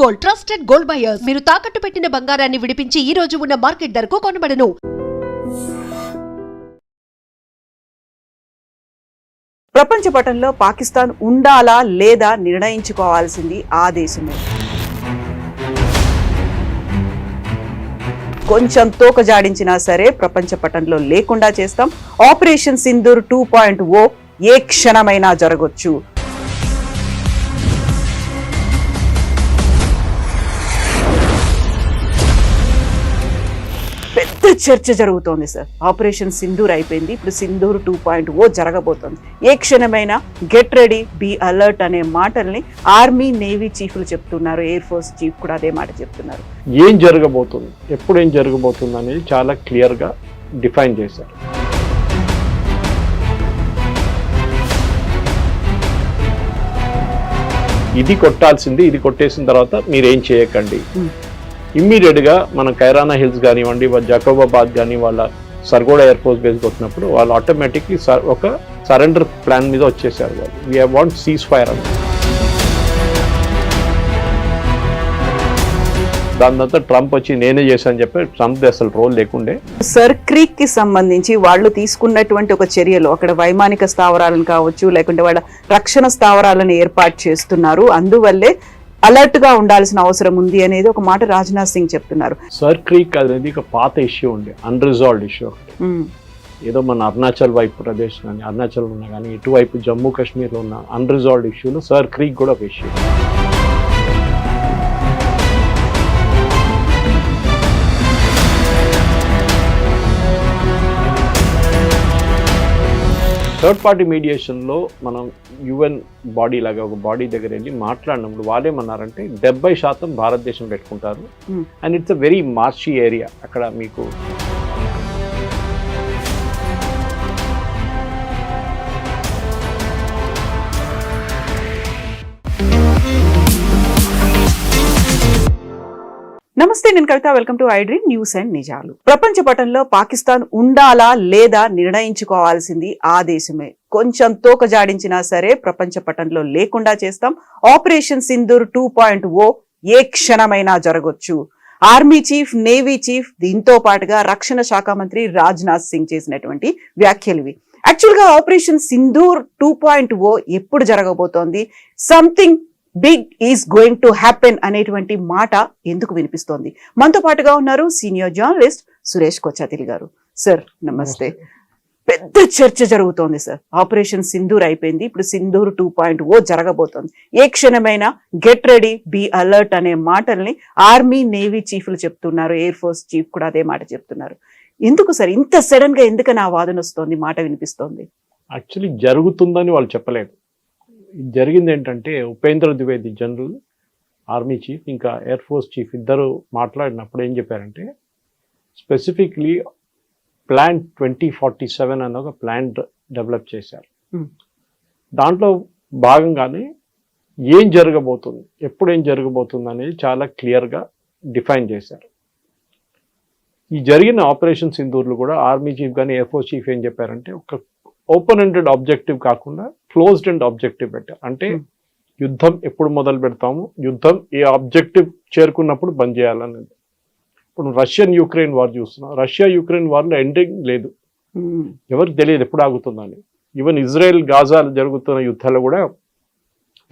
Gold trusted gold buyers మీరు తాకట్టు పెట్టిన బంగారాన్ని విడిపించి ఈ రోజు ఉన్న మార్కెట్ ధరకు కొనబడను. ప్రపంచ పటంలో పాకిస్తాన్ ఉండాలా లేదా నిర్ణయించుకోవాల్సింది ఆ దేశమే. కొంచెం తోక జాడించినా సరే ప్రపంచ పటంలో లేకుండా చేస్తాం. ఆపరేషన్ సింధూర్ 2.0 ఏ క్షణమైనా జరగొచ్చు. పెద్ద చర్చ జరుగుతోంది సార్. ఆపరేషన్ సింధూర్ అయిపోయింది, ఇప్పుడు సింధూర్ 2.0 జరగబోతోంది. ఏ క్షణమైనా గెట్ రెడీ, బీ అలర్ట్ అనే మాటల్ని ఆర్మీ నేవీ చీఫ్లు చెప్తున్నారు, ఎయిర్ ఫోర్స్ చీఫ్ కూడా అదే మాట చెప్తున్నారు. ఏం జరగబోతుంది, ఎప్పుడు ఏం జరగబోతుంది అనేది చాలా క్లియర్గా డిఫైన్ చేశారు. ఇది కొట్టాల్సింది, ఇది కొట్టేసిన తర్వాత మీరేం చేయకండి. ఇమ్మీడియట్గా మనం కైరానా హిల్స్ కానివ్వండి, జకోబాబాద్ కానీ వాళ్ళ సర్గోడా ఎయిర్ ఫోర్స్ బేస్ కొట్టినప్పుడు వాళ్ళు ఆటోమేటిక్లీ ఒక సరెండర్ ప్లాన్ మీద వచ్చేసారు. వాళ్ళు వీ వాంట్ సీజ్ ఫైర్ అని. దాని తర్వాత ట్రంప్ వచ్చి నేనే చేశాను చెప్పి ట్రంప్ అసలు రోల్ లేకుండే. సర్ క్రీక్ కి సంబంధించి వాళ్ళు తీసుకున్నటువంటి ఒక చర్యలు, అక్కడ వైమానిక స్థావరాలను కావచ్చు, లేకుంటే వాళ్ళ రక్షణ స్థావరాలను ఏర్పాటు చేస్తున్నారు, అందువల్లే అలర్ట్ గా ఉండాల్సిన అవసరం ఉంది అనేది ఒక మాట రాజ్నాథ్ సింగ్ చెప్తున్నారు. సర్ క్రీక్ అనేది ఒక పాత ఇష్యూ ఉండే, అన్రిజాల్వ్డ్ ఇష్యూ. ఏదో మన అరుణాచల్ వైపు ప్రదేశ్ కానీ, అరుణాచల్ ఉన్నా కానీ, ఇటువైపు జమ్మూ కాశ్మీర్లో ఉన్న అన్రిజాల్వ్డ్ ఇష్యూలో సర్ క్రీక్ కూడా ఒక ఇష్యూ. థర్డ్ పార్టీ మీడియేషన్లో మనం యుఎన్ బాడీ లాగా ఒక బాడీ దగ్గర వెళ్ళి మాట్లాడినప్పుడు వాళ్ళేమన్నారంటే 70% భారతదేశం పెట్టుకుంటారు and it's a very marshy area. అక్కడ మీకు నమస్తే, నేను Kavitha. Welcome to iDream news and నిజాలు. ప్రపంచ పటంలో పాకిస్తాన్ ఉండాలా లేదా నిర్ణయించుకోవాల్సింది ఆ దేశమే. కొంచెం తోక జాడించినా సరే ప్రపంచ పటంలో లేకుండా చేస్తాం. ఆపరేషన్ సింధూర్ 2.0 ఏ క్షణమైనా జరగొచ్చు. ఆర్మీ చీఫ్, నేవీ చీఫ్, దీంతో పాటుగా రక్షణ శాఖ మంత్రి రాజ్నాథ్ సింగ్ చేసినటువంటి వ్యాఖ్యలు ఇవి. యాక్చువల్ గా ఆపరేషన్ సింధూర్ 2.0 ఎప్పుడు జరగబోతోంది, something big is going to happen అనేటువంటి మాట ఎందుకు వినిపిస్తోంది? మనతో పాటుగా ఉన్నారు సీనియర్ జర్నలిస్ట్ సురేష్ కొచ్చాతిల్ గారు. సార్ నమస్తే. పెద్ద చర్చ జరుగుతోంది సార్. ఆపరేషన్ సింధూర్ అయిపోయింది, ఇప్పుడు సింధూర్ 2.0 జరగబోతోంది. ఏ క్షణమైనా గెట్ రెడీ, బీ అలర్ట్ అనే మాటల్ని ఆర్మీ నేవీ చీఫ్లు చెప్తున్నారు, ఎయిర్ ఫోర్స్ చీఫ్ కూడా అదే మాట చెప్తున్నారు. ఎందుకు సార్ ఇంత సడన్ గా ఎందుకని ఆ వాదన వస్తోంది, మాట వినిపిస్తోంది? యాక్చువల్లీ జరుగుతుందని వాళ్ళు చెప్పలేదు. జరిగింది ఏంటంటే Upendra Dwivedi general army chief ఇంకా ఎయిర్ ఫోర్స్ చీఫ్ ఇద్దరు మాట్లాడినప్పుడు ఏం చెప్పారంటే స్పెసిఫిక్లీ ప్లాన్ 2047 అన్న ఒక ప్లాన్ డెవలప్ చేశారు. దాంట్లో భాగంగానే ఏం జరగబోతుంది, ఎప్పుడు ఏం జరగబోతుంది అనేది చాలా క్లియర్గా డిఫైన్ చేశారు. ఈ జరిగిన ఆపరేషన్ సింధూర్లు కూడా ఆర్మీ చీఫ్ కానీ ఎయిర్ ఫోర్స్ చీఫ్ ఏం చెప్పారంటే ఒక ఓపెన్ ఎండెడ్ ఆబ్జెక్టివ్ కాకుండా క్లోజ్డ్ ఎండ్ ఆబ్జెక్టివ్ పెట్టారు. అంటే యుద్ధం ఎప్పుడు మొదలు పెడతాము, యుద్ధం ఏ ఆబ్జెక్టివ్ చేరుకున్నప్పుడు బంద్ చేయాలనేది. ఇప్పుడు రష్యన్ యుక్రెయిన్ వార్ చూస్తున్నాం. రష్యా యుక్రెయిన్ వార్లో ఎండింగ్ లేదు, ఎవరికి తెలియదు ఎప్పుడు ఆగుతుందని. ఈవెన్ ఇజ్రాయెల్ గాజా జరుగుతున్న యుద్ధాలు కూడా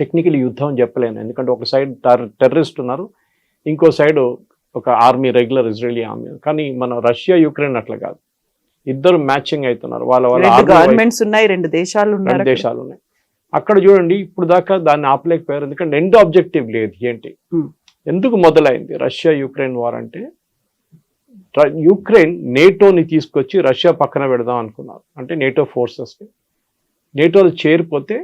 టెక్నికల్ యుద్ధం అని చెప్పలేను, ఎందుకంటే ఒక సైడ్ టెర్రరిస్ట్ ఉన్నారు, ఇంకో సైడ్ ఒక ఆర్మీ, రెగ్యులర్ ఇజ్రాయలీ ఆర్మీ. కానీ మన రష్యా యుక్రెయిన్ అట్లా కాదు, ఇద్దరు మ్యాచింగ్ అవుతున్నారు. వాళ్ళ గవర్నమెంట్స్ ఉన్నాయి, రెండు దేశాలు ఉన్నాయి. అక్కడ చూడండి ఇప్పుడు దాకా దాన్ని ఆపలేకపోయారు, ఎందుకంటే ఎండ్ ఆబ్జెక్టివ్ లేదు. ఏంటి, ఎందుకు మొదలైంది రష్యా యుక్రెయిన్ వార్ అంటే యుక్రెయిన్ నేటోని తీసుకొచ్చి రష్యా పక్కన పెడదాం అనుకున్నారు. అంటే నేటో ఫోర్సెస్ని, నేటోలు చేరిపోతే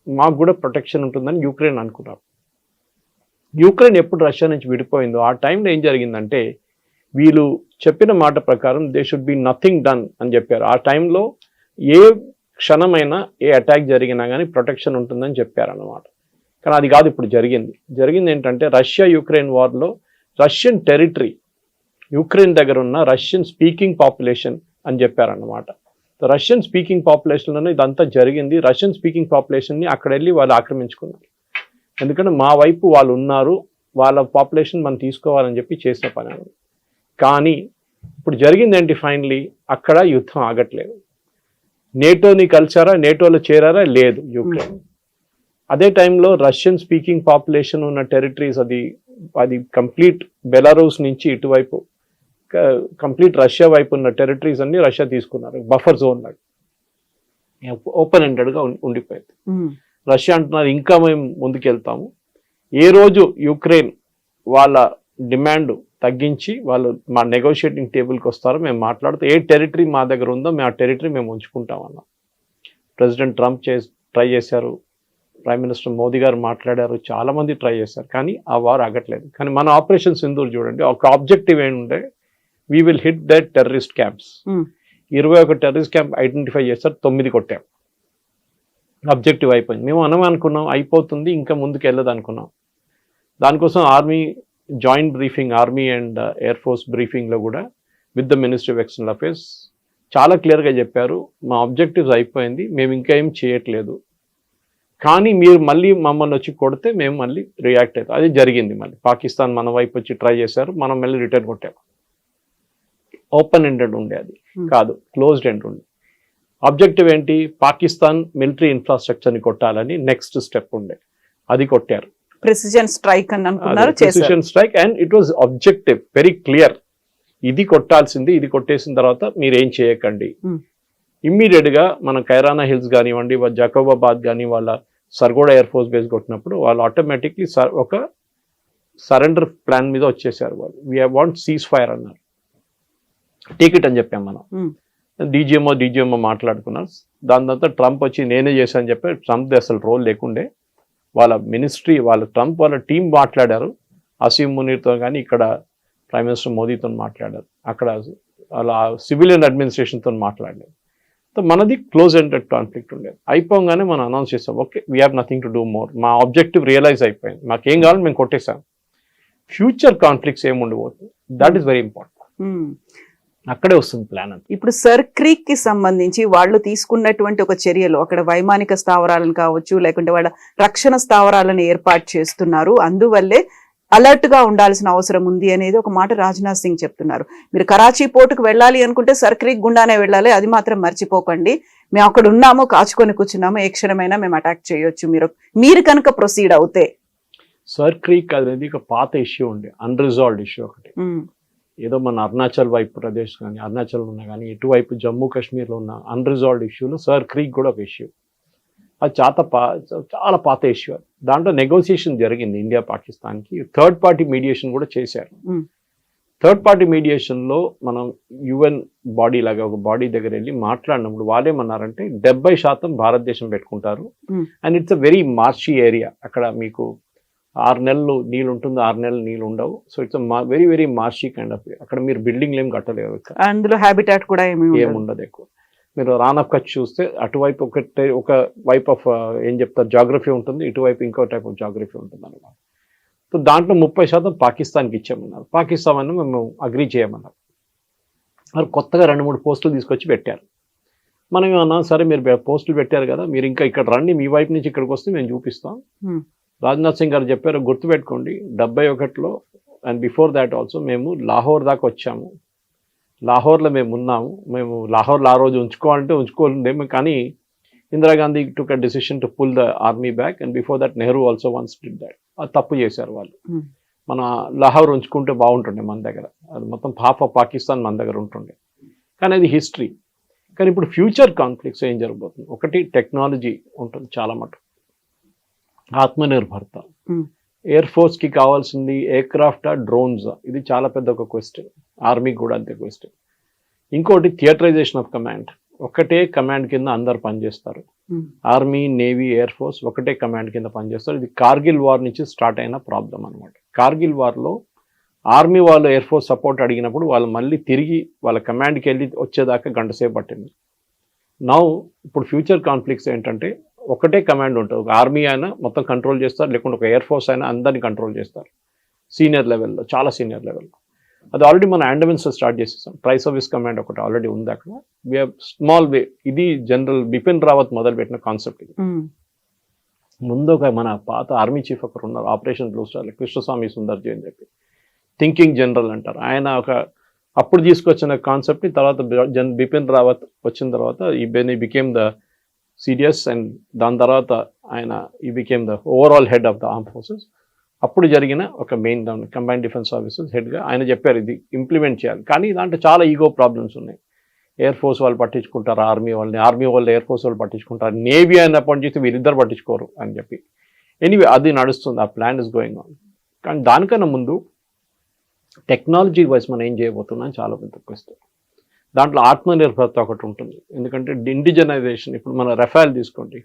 మాకు కూడా ప్రొటెక్షన్ ఉంటుందని యుక్రెయిన్ అనుకున్నారు. యుక్రెయిన్ ఎప్పుడు రష్యా నుంచి విడిపోయిందో ఆ టైంలో ఏం జరిగిందంటే వీళ్ళు చెప్పిన మాట ప్రకారం they should be nothing done అని చెప్పారు. ఆ టైంలో ఏ క్షణమైనా ఏ అటాక్ జరిగినా కానీ ప్రొటెక్షన్ ఉంటుందని చెప్పారన్నమాట. కానీ అది కాదు ఇప్పుడు జరిగింది ఏంటంటే రష్యా యుక్రెయిన్ వార్లో రష్యన్ టెరిటరీ, యుక్రెయిన్ దగ్గర ఉన్న రష్యన్ స్పీకింగ్ పాపులేషన్ అని చెప్పారన్నమాట. రష్యన్ స్పీకింగ్ పాపులేషన్లోనే ఇదంతా జరిగింది. రష్యన్ స్పీకింగ్ పాపులేషన్ని అక్కడ వెళ్ళి వాళ్ళు ఆక్రమించుకున్నారు. ఎందుకంటే మా వైపు వాళ్ళు ఉన్నారు, వాళ్ళ పాపులేషన్ మనం తీసుకోవాలని చెప్పి చేసిన పని అది. కానీ ఇప్పుడు జరిగింది ఏంటి, ఫైనలీ అక్కడ యుద్ధం ఆగట్లేదు. నేటోని కలిసారా, నేటోలో చేరారా, లేదు యుక్రెయిన్. అదే టైంలో రష్యన్ స్పీకింగ్ పాపులేషన్ ఉన్న టెరిటరీస్, అది కంప్లీట్ బెలారూస్ నుంచి ఇటువైపు కంప్లీట్ రష్యా వైపు ఉన్న టెరిటరీస్ అన్ని రష్యా తీసుకున్నారు. బఫర్ జోన్ లాగా ఓపెన్ ఎండెడ్గా ఉండిపోయింది. రష్యా అంటున్నారు ఇంకా మేము ముందుకెళ్తాము. ఏ రోజు యుక్రెయిన్ వాళ్ళ డిమాండ్ తగ్గించి వాళ్ళు మా నెగోషియేటింగ్ టేబుల్కి వస్తారో మేము మాట్లాడుతూ ఏ టెరిటరీ మా దగ్గర ఉందో మేము ఆ టెరిటరీ మేము ఉంచుకుంటామన్నాం. ప్రెసిడెంట్ ట్రంప్ ట్రై చేశారు, ప్రైమ్ మినిస్టర్ మోదీ గారు మాట్లాడారు, చాలా మంది ట్రై చేశారు, కానీ ఆ వార్ ఆగట్లేదు. కానీ మన ఆపరేషన్ సింధూర్ చూడండి, ఒక ఆబ్జెక్టివ్ ఏంటంటే we will hit that terrorist camps. 21 terrorist camp identify చేస్తారు, 9 కొట్టాం. ఆబ్జెక్టివ్ అయిపోయింది. మేము అనుకున్నాం అయిపోతుంది, ఇంకా ముందుకు వెళ్ళదు అనుకున్నాం. దానికోసం army joint briefing, army and air force బ్రీఫింగ్లో కూడా with the ministry of external affairs చాలా క్లియర్గా చెప్పారు, మా ఆబ్జెక్టివ్స్ అయిపోయింది, మేము ఇంకా ఏం చేయట్లేదు, కానీ మీరు మళ్ళీ మమ్మల్ని వచ్చి కొడితే మేము మళ్ళీ రియాక్ట్ అవుతాం. అది జరిగింది. మళ్ళీ పాకిస్తాన్ మన వైపు వచ్చి ట్రై చేశారు, మనం మళ్ళీ రిటర్న్ కొట్టాము. ఓపెన్ ఎండెడ్ ఉండే, అది కాదు క్లోజ్డ్ ఎండ్ ఉండే. ఆబ్జెక్టివ్ ఏంటి, పాకిస్తాన్ మిలిటరీ ఇన్ఫ్రాస్ట్రక్చర్ని కొట్టాలని నెక్స్ట్ స్టెప్ ఉండే, అది కొట్టారు. ప్రెసిజన్ స్ట్రైక్ అని అనుకున్నారు, precision strike, and it was objective very clear. ఇది కొట్టాల్సింది, ఇది కొట్టేసిన తర్వాత మీరు ఏం చేయకండి. ఇమ్మీడియట్ గా మన కైరానా హిల్స్ కానివ్వండి, జకోబాబాద్ కానీ వాళ్ళ సర్గోడా ఎయిర్ ఫోర్స్ బేస్ కొట్టినప్పుడు వాళ్ళు ఆటోమేటిక్లీ ఒక సరెండర్ ప్లాన్ మీద వచ్చేసారు. వాళ్ళు వీ వాంట్ సీజ్ ఫైర్ అన్నారు, టికెట్ అని చెప్పాం మనం. డీజీఎంఓ మాట్లాడుకున్నారు. దాని తర్వాత ట్రంప్ వచ్చి నేనే చేశాను అని చెప్పి ట్రంప్ అసలు రోల్ లేకుండే, వాళ్ళ మినిస్ట్రీ ట్రంప్ వాళ్ళ టీం మాట్లాడారు, అసీం మునీర్తో కానీ ఇక్కడ ప్రైమ్ మినిస్టర్ మోదీతో మాట్లాడారు, అక్కడ వాళ్ళ సివిలియన్ అడ్మినిస్ట్రేషన్తో మాట్లాడారు. సో మనది క్లోజ్ ఎండెడ్ కాన్ఫ్లిక్ట్ ఉండేది. అయిపోగానే మనం అనౌన్స్ చేస్తాం, okay we have nothing to do more, మా ఆబ్జెక్టివ్ రియలైజ్ అయిపోయింది, మాకేం కావాలో మేము కొట్టేసాం. ఫ్యూచర్ కాన్ఫ్లిక్ట్స్ ఏమి ఉండబోతుంది, దట్ ఈస్ వెరీ ఇంపార్టెంట్. అక్కడే వస్తుంది ప్లాన్ అంతా. ఇప్పుడు సర్ క్రీక్ కి సంబంధించి వాళ్ళు తీసుకున్నటువంటి ఒక చర్యలు, అక్కడ వైమానిక స్థావరాలను కావచ్చు, లేకుంటే వాళ్ళ రక్షణ స్థావరాలను ఏర్పాటు చేస్తున్నారు, అందువల్లే అలర్ట్ గా ఉండాల్సిన అవసరం ఉంది అనేది ఒక మాట రాజ్నాథ్ సింగ్ చెప్తున్నారు. మీరు కరాచీ పోర్టుకు వెళ్ళాలి అనుకుంటే సర్ క్రీక్ గుండానే వెళ్ళాలి, అది మాత్రం మర్చిపోకండి. మేము అక్కడ ఉన్నాము, కాచుకొని కూర్చున్నాము, ఏ క్షణమైనా మేము అటాక్ చేయొచ్చు మీరు కనుక ప్రొసీడ్ అవుతే. సర్ క్రీక్ అనేది ఒక పాత ఇష్యూ ఉండే, అన్రిజాల్వ్డ్ ఇష్యూ ఒకటి. ఏదో మన అరుణాచల్ వైపు ప్రదేశ్ కానీ, అరుణాచల్ ఉన్నా కానీ, ఇటువైపు జమ్మూ కాశ్మీర్లో ఉన్న అన్రిజాల్వ్డ్ ఇష్యూలో సర్ క్రీక్ కూడా ఒక ఇష్యూ. అది చాలా పాత ఇష్యూ. దాంట్లో నెగోసియేషన్ జరిగింది ఇండియా పాకిస్తాన్కి, థర్డ్ పార్టీ మీడియేషన్ కూడా చేశారు. థర్డ్ పార్టీ మీడియేషన్లో మనం యుఎన్ బాడీ లాగా ఒక బాడీ దగ్గర వెళ్ళి మాట్లాడినప్పుడు వాళ్ళేమన్నారంటే 70% భారతదేశం పెట్టుకుంటారు, and it's a very marshy area. అక్కడ మీకు 6 నెలలు నీళ్ళు ఉంటుంది, 6 నెలలు నీళ్ళు ఉండవు. So it's very very marshy kind of. అక్కడ మీరు బిల్డింగ్లు ఏం కట్టలేవు, అందులో హ్యాబిటాట్ కూడా ఏముండదు ఎక్కువ. మీరు రాన్ ఆఫ్ కచ్ చూస్తే అటువైపు ఒక వైప్ ఆఫ్ ఏం చెప్తారు జాగ్రఫీ ఉంటుంది, ఇటువైపు ఇంకో టైప్ ఆఫ్ జాగ్రఫీ ఉంటుంది అన్నమాట. సో దాంట్లో 30% పాకిస్తాన్కి ఇచ్చామన్నారు. పాకిస్తాన్ అని మేము అగ్రీ చేయమన్నారు. మరి కొత్తగా 2-3 పోస్టులు తీసుకొచ్చి పెట్టారు. మనం ఏమన్నా సరే మీరు పోస్టులు పెట్టారు కదా, మీరు ఇంకా ఇక్కడ రండి, మీ వైపు నుంచి ఇక్కడికి వస్తే మేము చూపిస్తాం. రాజ్నాథ్ సింగ్ గారు చెప్పారు, గుర్తుపెట్టుకోండి 71లో అండ్ బిఫోర్ దాట్ ఆల్సో మేము లాహోర్ దాకా వచ్చాము, లాహోర్లో మేము ఉన్నాము, మేము లాహోర్లో ఆ రోజు ఉంచుకోవాలంటే ఉంచుకోలేము, కానీ ఇందిరాగాంధీ టుక్ a decision to pull the army back, and before that Nehru also once did that. అది తప్పు చేశారు వాళ్ళు. మన లాహోర్ ఉంచుకుంటే బాగుంటుండే మన దగ్గర, అది మొత్తం హాఫ్ ఆఫ్ పాకిస్తాన్ మన దగ్గర ఉంటుండే, కానీ అది హిస్టరీ. కానీ ఇప్పుడు ఫ్యూచర్ కాన్ఫ్లిక్ట్స్ ఏం జరగబోతుంది, ఒకటి టెక్నాలజీ ఉంటుంది చాలా మటుకు, ఆత్మనిర్భరత, ఎయిర్ ఫోర్స్కి కావాల్సింది ఎయిర్ క్రాఫ్టా డ్రోన్స్, ఇది చాలా పెద్ద ఒక క్వశ్చన్, ఆర్మీకి కూడా అంతే క్వశ్చన్. ఇంకోటి థియేటరైజేషన్ ఆఫ్ కమాండ్, ఒకటే కమాండ్ కింద అందరు పనిచేస్తారు, ఆర్మీ నేవీ ఎయిర్ ఫోర్స్ ఒకటే కమాండ్ కింద పనిచేస్తారు. ఇది కార్గిల్ వార్ నుంచి స్టార్ట్ అయిన ప్రాబ్లం అనమాట. కార్గిల్ వార్లో ఆర్మీ వాళ్ళు ఎయిర్ ఫోర్స్ సపోర్ట్ అడిగినప్పుడు వాళ్ళు మళ్ళీ తిరిగి వాళ్ళ కమాండ్కి వెళ్ళి వచ్చేదాకా గంట సేపు పట్టింది. నౌ ఇప్పుడు ఫ్యూచర్ కాన్ఫ్లిక్ట్స్ ఏంటంటే ఒకటే కమాండ్ ఉంటుంది, ఒక ఆర్మీ అయినా మొత్తం కంట్రోల్ చేస్తారు, లేకుంటే ఒక ఎయిర్ ఫోర్స్ అయినా అందరినీ కంట్రోల్ చేస్తారు సీనియర్ లెవెల్లో, చాలా సీనియర్ లెవెల్లో. అది ఆల్రెడీ మనం అండమాన్స్లో స్టార్ట్ చేసేసాం. ట్రై సర్వీస్ కమాండ్ ఒకటి ఆల్రెడీ ఉంది అక్కడ. వి హ్యావ్ స్మాల్ వే, ఇది జనరల్ బిపిన్ రావత్ మొదలుపెట్టిన కాన్సెప్ట్ ఇది. ముందు ఒక మన పాత ఆర్మీ చీఫ్ ఒకరు ఉన్నారు, operation blue star Krishnaswamy Sundarji అని చెప్పి, థింకింగ్ జనరల్ అంటారు ఆయన. అప్పుడు తీసుకొచ్చిన కాన్సెప్ట్ని తర్వాత బిపిన్ రావత్ వచ్చిన తర్వాత he became the serious, and దాని తర్వాత ఆయన he became the overall head of the arm forces. అప్పుడు జరిగిన ఒక మెయిన్ కంబైన్డ్ డిఫెన్స్ సర్వీసెస్ హెడ్గా ఆయన చెప్పారు ఇది ఇంప్లిమెంట్ చేయాలి. కానీ దాంట్లో చాలా ఈగో ప్రాబ్లమ్స్ ఉన్నాయి. ఎయిర్ ఫోర్స్ వాళ్ళు పట్టించుకుంటారు ఆర్మీ వాళ్ళని, ఆర్మీ వాళ్ళు ఎయిర్ ఫోర్స్ వాళ్ళు పట్టించుకుంటారు, నేవీ అని అపాయింట్ చేసి వీరిద్దరు పట్టించుకోరు అని చెప్పి. ఎనీవే అది నడుస్తుంది, ఆ ప్లాన్ ఇస్ గోయింగ్ ఆన్. కానీ దానికన్నా ముందు టెక్నాలజీ వైజ్ మనం ఏం చేయబోతున్నాం చాలా పెద్ద క్వశ్చన్. దాంట్లో ఆత్మనిర్భరత ఒకటి ఉంటుంది. ఎందుకంటే ఇండిజనైజేషన్, ఇప్పుడు మన రఫాల్ తీసుకోండి,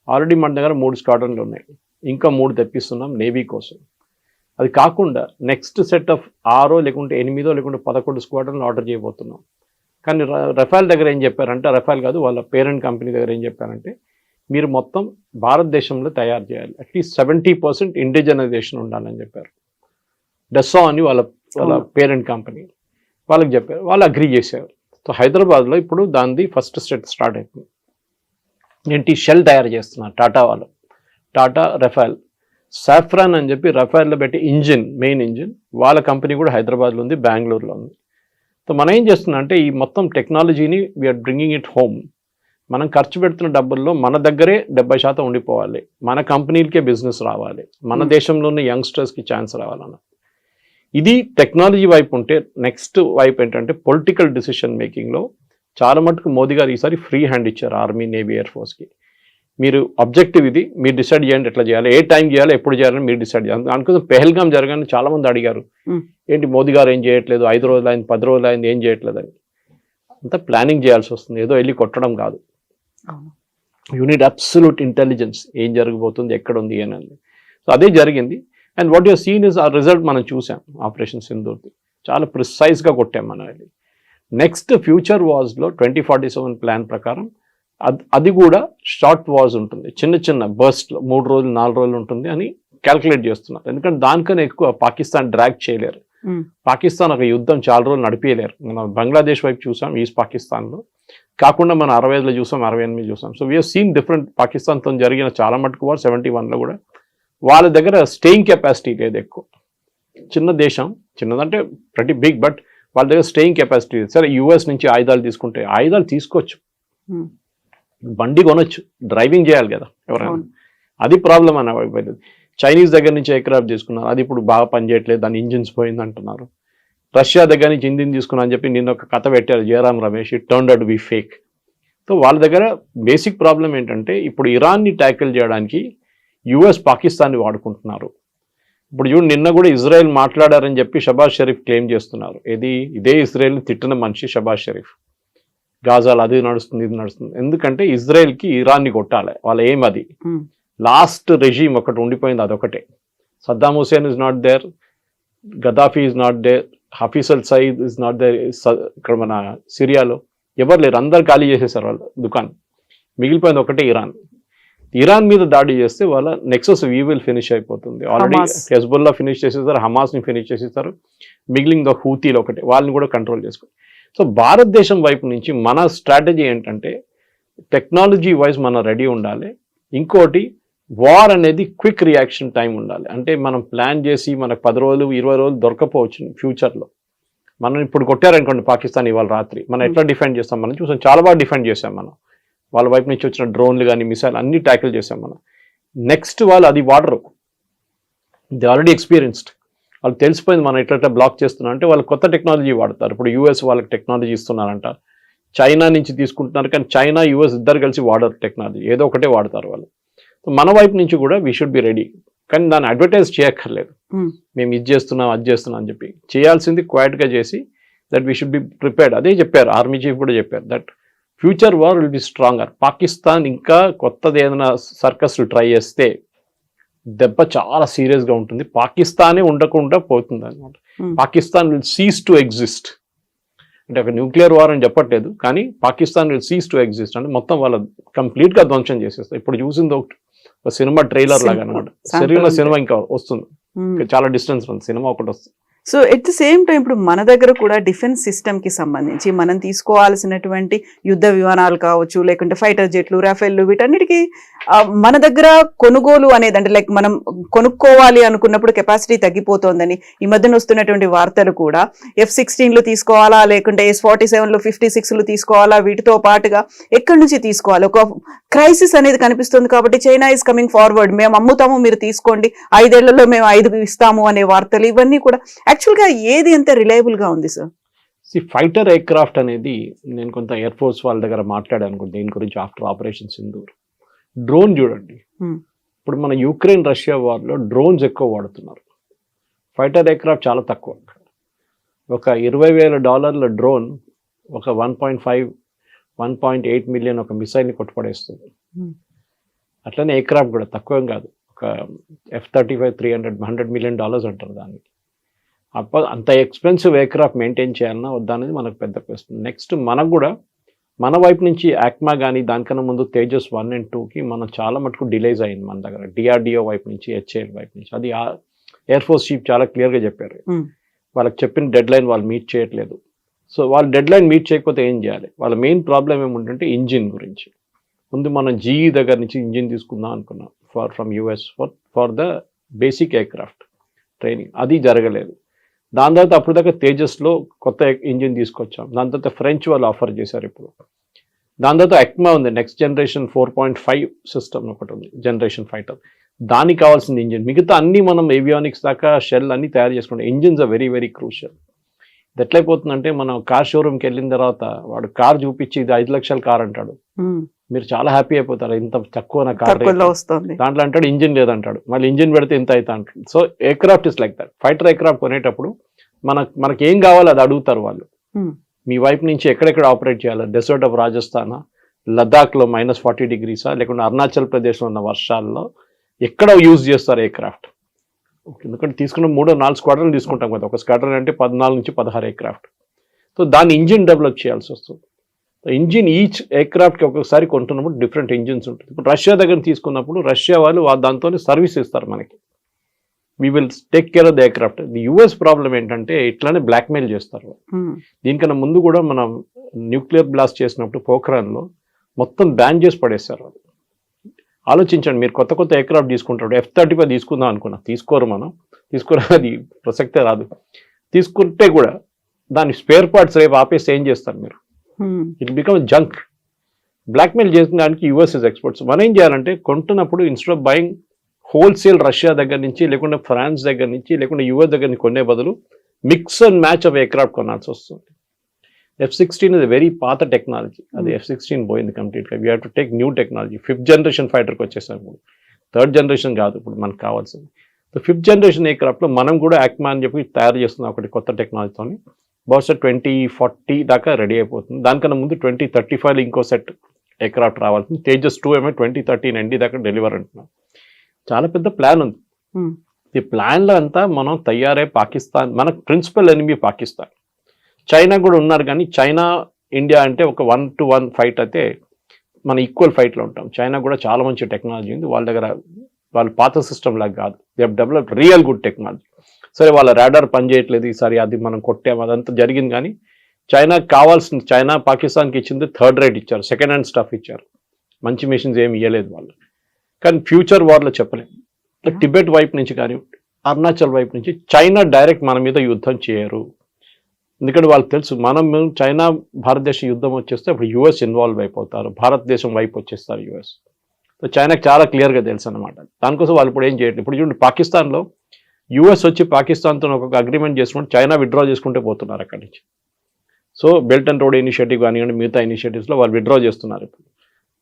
ఆల్రెడీ మన దగ్గర 3 స్క్వాడ్రన్లు ఉన్నాయి, ఇంకా 3 తెప్పిస్తున్నాం నేవీ కోసం. అది కాకుండా నెక్స్ట్ సెట్ ఆఫ్ 6 లేకుంటే 8 లేకుంటే 11 స్క్వాడ్రన్లు ఆర్డర్ చేయబోతున్నాం. కానీ రఫాల్ దగ్గర ఏం చెప్పారంటే, రఫాల్ కాదు వాళ్ళ పేరెంట్ కంపెనీ దగ్గర ఏం చెప్పారంటే, మీరు మొత్తం భారతదేశంలో తయారు చేయాలి, అట్లీస్ట్ 70% ఇండిజనైజేషన్ ఉండాలని చెప్పారు. డెస్సా అని వాళ్ళ పేరెంట్ కంపెనీ వాళ్ళకి చెప్పారు, వాళ్ళు అగ్రీ చేశారు. సో హైదరాబాద్లో ఇప్పుడు దానిది ఫస్ట్ స్టార్ట్ అయిపోయింది. ఏంటి, షెల్ తయారు చేస్తున్నారు టాటా వాళ్ళు, టాటా రఫాల్. సాఫ్రాన్ అని చెప్పి రఫాల్లో పెట్టి మెయిన్ ఇంజిన్ వాళ్ళ కంపెనీ కూడా హైదరాబాద్లో ఉంది, బెంగళూరులో ఉంది. సో మనం ఏం చేస్తున్నాం అంటే ఈ మొత్తం టెక్నాలజీని వీఆర్ బ్రింగింగ్ ఇట్ హోమ్. మనం ఖర్చు పెడుతున్న డబ్బుల్లో మన దగ్గరే 70% ఉండిపోవాలి, మన కంపెనీలకే బిజినెస్ రావాలి, మన దేశంలోనే యంగ్స్టర్స్కి ఛాన్స్ రావాలన్న. ఇది టెక్నాలజీ వైపు ఉంటే, నెక్స్ట్ వైపు ఏంటంటే పొలిటికల్ డిసిషన్ మేకింగ్లో చాలా మటుకు మోదీ గారు ఈసారి ఫ్రీ హ్యాండ్ ఇచ్చారు ఆర్మీ, నేవీ, ఎయిర్ ఫోర్స్కి. మీరు ఆబ్జెక్టివ్ ఇది, మీరు డిసైడ్ చేయండి ఎట్లా చేయాలి, ఏ టైం చేయాలి, ఎప్పుడు చేయాలని మీరు డిసైడ్ చేయాలి. అనుకుంటే పెహల్గాం జరగాలని చాలా మంది అడిగారు, ఏంటి మోదీ గారు ఏం చేయట్లేదు, 5 రోజులు అయింది, 10 రోజులు అయింది, ఏం చేయట్లేదు అని. అంతా ప్లానింగ్ చేయాల్సి వస్తుంది, ఏదో వెళ్ళి కొట్టడం కాదు. యూ నీడ్ అబ్సల్యూట్ ఇంటెలిజెన్స్, ఏం జరగబోతుంది, ఎక్కడ ఉంది అని. సో అదే జరిగింది. And what your seen is a result మనం చూసాం ఆపరేషన్ సింధూర్ది, చాలా ప్రిసైజ్గా కొట్టాం మనం. అది నెక్స్ట్ ఫ్యూచర్ వార్స్లో 2047 ప్లాన్ ప్రకారం అది కూడా షార్ట్ వార్స్ ఉంటుంది, చిన్న చిన్న బర్స్ట్లో 3 రోజులు 4 రోజులు ఉంటుంది అని క్యాల్కులేట్ చేస్తున్నారు. ఎందుకంటే దానికన్నా ఎక్కువ పాకిస్తాన్ డ్రాగ్ చేయలేరు. పాకిస్తాన్ ఒక యుద్ధం చాలా రోజులు నడిపేయలేరు. మనం బంగ్లాదేశ్ వైపు చూసాం, ఈస్ట్ పాకిస్తాన్లో కాకుండా మనం 65లో చూసాం, 68 చూసాం. So we're seen different. పాకిస్తాన్తో జరిగిన చాలా మటుకు వార్ 71లో కూడా వాళ్ళ దగ్గర స్టేయింగ్ కెపాసిటీ లేదు ఎక్కువ. చిన్న దేశం, చిన్నదంటే ప్రతి బిగ్, బట్ వాళ్ళ దగ్గర స్టేయింగ్ కెపాసిటీ లేదు. సరే యూఎస్ నుంచి ఆయుధాలు తీసుకుంటే ఆయుధాలు తీసుకోవచ్చు, బండి కొనొచ్చు, డ్రైవింగ్ చేయాలి కదా ఎవరైనా, అది ప్రాబ్లం అని అయిపోయింది. చైనీస్ దగ్గర నుంచి ఎయిర్క్రాఫ్ట్ తీసుకున్నారు, అది ఇప్పుడు బాగా పనిచేయట్లేదు, దాని ఇంజిన్స్ పోయింది అంటున్నారు. రష్యా దగ్గర నుంచి ఇంజిన్ తీసుకున్నా అని చెప్పి నిన్న ఒక కథ పెట్టారు Jayaram Ramesh, it turned out to be fake. So వాళ్ళ దగ్గర బేసిక్ ప్రాబ్లం ఏంటంటే ఇప్పుడు ఇరాన్ని ట్యాకిల్ చేయడానికి యుఎస్ పాకిస్తాన్ని వాడుకుంటున్నారు. ఇప్పుడు చూడు, నిన్న కూడా ఇజ్రాయెల్ మాట్లాడారని చెప్పి షబాజ్ షరీఫ్ క్లెయిమ్ చేస్తున్నారు. ఇదే ఇజ్రాయెల్ని తిట్టిన మనిషి షబాజ్ షరీఫ్. గాజాలు అది నడుస్తుంది, ఇది నడుస్తుంది. ఎందుకంటే ఇజ్రాయెల్కి ఇరాన్ని కొట్టాలి, వాళ్ళ ఏం అది. లాస్ట్ రెజీమ్ ఒకటి ఉండిపోయింది, అదొకటే. Saddam Hussein is not there, Gaddafi is not there, Hafiz al Saeed is not there. ఇక్కడ మన సిరియాలో ఎవరు లేరు, అందరు ఖాళీ చేసేసారు వాళ్ళ దుకాణం. మిగిలిపోయింది ఒకటే ఇరాన్. ఇరాన్ మీద దాడి చేస్తే వాళ్ళ నెక్సస్ ఈవిల్ ఫినిష్ అయిపోతుంది. ఆల్రెడీ హెజ్బుల్లా ఫినిష్ చేసేస్తారు, హమాస్ని ఫినిష్ చేసేస్తారు, మిగిలిన హూతీలు ఒకటే, వాళ్ళని కూడా కంట్రోల్ చేసుకోవాలి. సో భారతదేశం వైపు నుంచి మన స్ట్రాటజీ ఏంటంటే టెక్నాలజీ వైజ్ మనం రెడీ ఉండాలి. ఇంకోటి, వార్ అనేది క్విక్ రియాక్షన్ టైం ఉండాలి. అంటే మనం ప్లాన్ చేసి మనకు 10 రోజులు 20 రోజులు దొరకపోవచ్చు ఫ్యూచర్లో. మనం ఇప్పుడు కొట్టారనుకోండి పాకిస్తాన్ ఇవాళ రాత్రి, మనం ఎట్లా డిఫెండ్ చేస్తాం మనం చూసాం, చాలా బాగా డిఫెండ్ చేసాం మనం. వాళ్ళ వైపు నుంచి వచ్చిన డ్రోన్లు కానీ మిసైల్ అన్ని ట్యాకిల్ చేసాం మనం. నెక్స్ట్ వాళ్ళు అది వాడరు, ది ఆల్రెడీ ఎక్స్పీరియన్స్డ్, వాళ్ళు తెలిసిపోయింది మనం ఎట్లా బ్లాక్ చేస్తున్నాం. అంటే వాళ్ళు కొత్త టెక్నాలజీ వాడతారు. ఇప్పుడు యూఎస్ వాళ్ళకి టెక్నాలజీ ఇస్తున్నారంట, చైనా నుంచి తీసుకుంటున్నారు, కానీ చైనా యూఎస్ ఇద్దరు కలిసి వాడరు టెక్నాలజీ, ఏదో ఒకటే వాడతారు వాళ్ళు. సో మన వైపు నుంచి కూడా వీ షుడ్ బి రెడీ. కానీ దాన్ని అడ్వర్టైజ్ చేయక్కర్లేదు, మేము ఇది చేస్తున్నాం అది చేస్తున్నాం అని చెప్పి. చేయాల్సింది క్వైట్గా చేసి that we should be prepared. అదే చెప్పారు ఆర్మీ చీఫ్ కూడా చెప్పారు, that future war will be stronger. Pakistan ఇంకా కొత్తది ఏదైనా సర్కస్లు ట్రై చేస్తే దెబ్బ చాలా సీరియస్గా ఉంటుంది. పాకిస్తానే ఉండకుండా పోతుంది అనమాట. Pakistan will cease to exist. అంటే ఒక న్యూక్లియర్ వార్ అని చెప్పట్లేదు, కానీ Pakistan will cease to exist అంటే మొత్తం వాళ్ళ కంప్లీట్గా ధ్వంసం చేసేస్తారు. ఇప్పుడు చూసింది ఒక సినిమా ట్రైలర్ లాగా అనమాట. సరిగ్గా సినిమా ఇంకా వస్తుంది, చాలా డిస్టెన్స్ ఉంది, సినిమా ఒకటి వస్తుంది. So at the same time ఇప్పుడు మన దగ్గర కూడా డిఫెన్స్ సిస్టమ్ కి సంబంధించి మనం తీసుకోవాల్సినటువంటి యుద్ధ విమానాలు కావచ్చు, లేకుంటే ఫైటర్ జెట్లు, రాఫెల్లు, వీటన్నిటికీ మన దగ్గర కొనుగోలు అనేది అంటే లైక్ మనం కొనుక్కోవాలి అనుకున్నప్పుడు కెపాసిటీ తగ్గిపోతోందని ఈ మధ్యన వస్తున్నటువంటి వార్తలు కూడా F-16లు తీసుకోవాలా, లేకుంటే S-47లు 56లు తీసుకోవాలా, వీటితో పాటుగా ఎక్కడి నుంచి తీసుకోవాలి, ఒక క్రైసిస్ అనేది కనిపిస్తుంది. కాబట్టి చైనా ఇస్ కమింగ్ ఫార్వర్డ్, మేము అమ్ముతాము మీరు తీసుకోండి, 5 ఏళ్లలో మేము 5 ఇస్తాము అనే వార్తలు ఇవన్నీ కూడా యాక్చువల్గా ఏది ఎంత రిలయబుల్ గా ఉంది సార్? ఫైటర్ ఎయిర్ క్రాఫ్ట్ అనేది నేను కొంత ఎయిర్ ఫోర్స్ వాళ్ళ దగ్గర మాట్లాడాను దీని గురించి ఆఫ్టర్ ఆపరేషన్ సింధూర్. డ్రోన్ చూడండి, ఇప్పుడు మన యుక్రెయిన్ రష్యా వార్లో డ్రోన్స్ ఎక్కువ వాడుతున్నారు, ఫైటర్ ఎయిర్ క్రాఫ్ట్ చాలా తక్కువ. ఒక $20,000 డ్రోన్ ఒక 1.8 మిలియన్ ఒక మిసైల్ని కొట్టుపడేస్తుంది. అట్లనే ఎయిర్ క్రాఫ్ట్ కూడా తక్కువేం కాదు, ఒక F-35 $100 million అంటారు దానికి. అంత ఎక్స్పెన్సివ్ ఎయిర్ క్రాఫ్ట్ మెయింటైన్ చేయాలన్నా వద్దా అనేది మనకు పెద్ద క్వశ్చన్. నెక్స్ట్ మనకు కూడా మన వైపు నుంచి యాక్మా కానీ దానికన్నా ముందు తేజస్ 1 and 2కి మనం చాలా మటుకు డిలేస్ అయింది మన దగ్గర, DRDO వైపు నుంచి, HAL వైపు నుంచి. అది ఎయిర్ ఫోర్స్ చీఫ్ చాలా క్లియర్గా చెప్పారు, వాళ్ళకి చెప్పిన డెడ్ లైన్ వాళ్ళు మీట్ చేయట్లేదు. సో వాళ్ళు డెడ్ లైన్ మీట్ చేయకపోతే ఏం చేయాలి? వాళ్ళ మెయిన్ ప్రాబ్లం ఏముంటుంటే ఇంజిన్ గురించి. ముందు మనం GE దగ్గర నుంచి ఇంజిన్ తీసుకుందాం అనుకున్నాం from US for the basic air craft training, అది జరగలేదు. దాని తర్వాత అప్పుడు దాకా తేజస్లో కొత్త ఇంజిన్ తీసుకొచ్చాం, దాని తర్వాత ఫ్రెంచ్ వాళ్ళు ఆఫర్ చేశారు ఇప్పుడు. దాని తర్వాత ఎక్మా ఉంది, నెక్స్ట్ జనరేషన్ 4.5 సిస్టమ్ ఒకటి ఉంది, జనరేషన్ ఫైటర్, దానికి కావాల్సిన ఇంజిన్. మిగతా అన్ని మనం ఏవియానిక్స్ దాకా షెల్ అన్ని తయారు చేసుకుంటాం. Engines are very very crucial. ఇది ఎట్లయిపోతుందంటే మనం కార్ షోరూమ్కి వెళ్ళిన తర్వాత వాడు కార్ చూపించి ఇది 5 లక్షల కార్ అంటాడు, మీరు చాలా హ్యాపీ అయిపోతారు, ఇంత తక్కువ నా కార్ వస్తుంది, దాంట్లో అంటాడు ఇంజిన్ లేదంటాడు, మళ్ళీ ఇంజిన్ పెడితే ఇంత అవుతా అంటాడు. So air craft is like that. Fighter air craft కొనేటప్పుడు మనకి ఏం కావాలో అది అడుగుతారు వాళ్ళు. మీ వైపు నుంచి ఎక్కడెక్కడ ఆపరేట్ చేయాలి, డెసర్ట్ ఆఫ్ రాజస్థాన్, లద్దాఖ్లో -40 degrees, లేకుంటే అరుణాచల్ ప్రదేశ్లో ఉన్న వర్షాల్లో ఎక్కడ యూజ్ చేస్తారు ఎయిర్ క్రాఫ్ట్. ఎందుకంటే తీసుకున్న 3-4 స్క్వాడ్రన్లు తీసుకుంటాం కదా, ఒక స్క్వాడ్రన్ అంటే 14 నుంచి 16 ఎయిర్ క్రాఫ్ట్. సో దాని ఇంజిన్ డెవలప్ చేయాల్సి వస్తుంది. ఇంజిన్ ఈచ్ ఎయిర్ క్రాఫ్ట్కి ఒక్కొక్కసారి కొంటున్నప్పుడు డిఫరెంట్ ఇంజిన్స్ ఉంటుంది. ఇప్పుడు రష్యా దగ్గర తీసుకున్నప్పుడు రష్యా వాళ్ళు దాంతో సర్వీస్ ఇస్తారు మనకి, we will take care of the air craft. The US problem ఏంటంటే ఇట్లానే బ్లాక్మెయిల్ చేస్తారు. దీనికన్నా ముందు కూడా మనం న్యూక్లియర్ బ్లాస్ట్ చేసినప్పుడు పోఖ్రాన్లో మొత్తం బ్యాన్ చేసి పడేస్తారు వాళ్ళు. ఆలోచించండి, మీరు కొత్త కొత్త ఎయిర్ క్రాఫ్ట్ తీసుకుంటారు, F-35 తీసుకుందాం అనుకున్నా, తీసుకోరు, అది ప్రసక్తే రాదు. తీసుకుంటే కూడా దాని స్పేర్ పార్ట్స్ రేపు ఆపేసి ఏం చేస్తారు మీరు? It become junk. బ్లాక్మెయిల్ చేసిన దానికి US ఇస్ ఎక్స్పర్ట్స్. మనం ఏం చేయాలంటే కొంటున్నప్పుడు instead of buying wholesale Russia దగ్గర నుంచి, లేకుంటే ఫ్రాన్స్ దగ్గర నుంచి, లేకుంటే US దగ్గర నుంచి కొనే బదులు mix and match of air craft కొనాల్సి వస్తుంది. F-16 ఇస్ వెరీ పాత టెక్నాలజీ, అది F-16 పోయింది కంప్లీట్గా. We have to take new technology. 5th generation ఫైటర్కి వచ్చేసాం ఇప్పుడు, 3rd generation కాదు ఇప్పుడు మనకు కావాల్సింది. సో 5th generation ఎయిర్ క్రాఫ్ట్లో మనం కూడా యాక్మా అని చెప్పి తయారు చేస్తున్నాం ఒకటి కొత్త టెక్నాలజీతో. బహుశా 2040 దాకా రెడీ అయిపోతుంది. దానికన్నా ముందు 2035 ఇంకో సెట్ ఎయిర్ క్రాఫ్ట్ రావాల్సింది. తేజస్ 2 ఏమో 2013 ND దాకా డెలివర్ అంటున్నాం. చాలా పెద్ద ప్లాన్ ఉంది. ఈ ప్లాన్లో అంతా మనం తయారై పాకిస్తాన్, మనకు ప్రిన్సిపల్ ఎనిమీ పాకిస్తాన్. చైనా కూడా ఉన్నారు, కానీ చైనా ఇండియా అంటే ఒక 1-to-1 ఫైట్ అయితే మన ఈక్వల్ ఫైట్లో ఉంటాం. చైనా కూడా చాలా మంచి టెక్నాలజీ ఉంది వాళ్ళ దగ్గర, వాళ్ళ పాత సిస్టమ్ లాగా కాదు, they have developed real good technology. సరే వాళ్ళ రాడార్ పనిచేయట్లేదు ఈసారి, అది మనం కొట్టాము, అదంతా జరిగింది. కానీ చైనాకి కావాల్సింది, చైనా పాకిస్తాన్కి ఇచ్చింది 3rd rate ఇచ్చారు, సెకండ్ హ్యాండ్ స్టఫ్ ఇచ్చారు, మంచి మిషన్స్ ఏమి ఇవ్వలేదు వాళ్ళు. కానీ ఫ్యూచర్ వార్లో చెప్పలేము. టిబెట్ వైపు నుంచి కానీ అరుణాచల్ వైపు నుంచి చైనా డైరెక్ట్ మన మీద యుద్ధం చేయరు, ఎందుకంటే వాళ్ళకి తెలుసు మనం చైనా భారతదేశ యుద్ధం వచ్చేస్తే అప్పుడు US ఇన్వాల్వ్ అయిపోతారు, భారతదేశం వైపు వచ్చేస్తారు US. సో చైనాకి చాలా క్లియర్గా తెలుసు అనమాట. దానికోసం వాళ్ళు ఇప్పుడు ఏం చేయట్లేదు. ఇప్పుడు చూడండి, పాకిస్తాన్లో US వచ్చి పాకిస్తాన్తో ఒక అగ్రిమెంట్ చేసుకుంటే చైనా విత్డ్రా చేసుకుంటే పోతున్నారు అక్కడి నుంచి. So belt and road initiative కానివ్వండి, మిగతా ఇనిషియేటివ్స్లో వాళ్ళు విత్డ్రా చేస్తున్నారు. ఇప్పుడు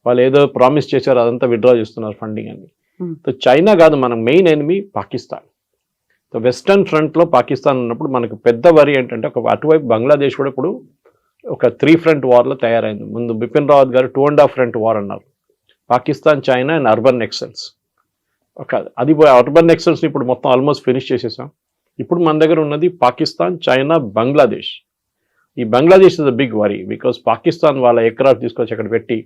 వాళ్ళు ఏదో ప్రామిస్ చేశారు అదంతా విత్డ్రా చేస్తున్నారు ఫండింగ్ అని. సో చైనా కాదు మన main enemy Pakistan. So western ఫ్రంట్లో పాకిస్తాన్ ఉన్నప్పుడు మనకు పెద్ద వరి ఏంటంటే, ఒక అటువైపు బంగ్లాదేశ్ కూడా ఇప్పుడు ఒక 3 front వార్లో తయారైంది. ముందు బిపిన్ రావత్ గారు 2.5 front వార్ అన్నారు, పాకిస్తాన్, చైనా అండ్ అర్బన్ నెక్సల్స్. అది అర్బన్ నెక్సల్స్ ఇప్పుడు మొత్తం ఆల్మోస్ట్ ఫినిష్ చేసేసాం. ఇప్పుడు మన దగ్గర ఉన్నది పాకిస్తాన్, చైనా, బంగ్లాదేశ్. ఈ Bangladesh is a big worry, because Pakistan వాళ్ళ ఎయిర్ క్రాఫ్ట్ తీసుకొచ్చి అక్కడ పెట్టి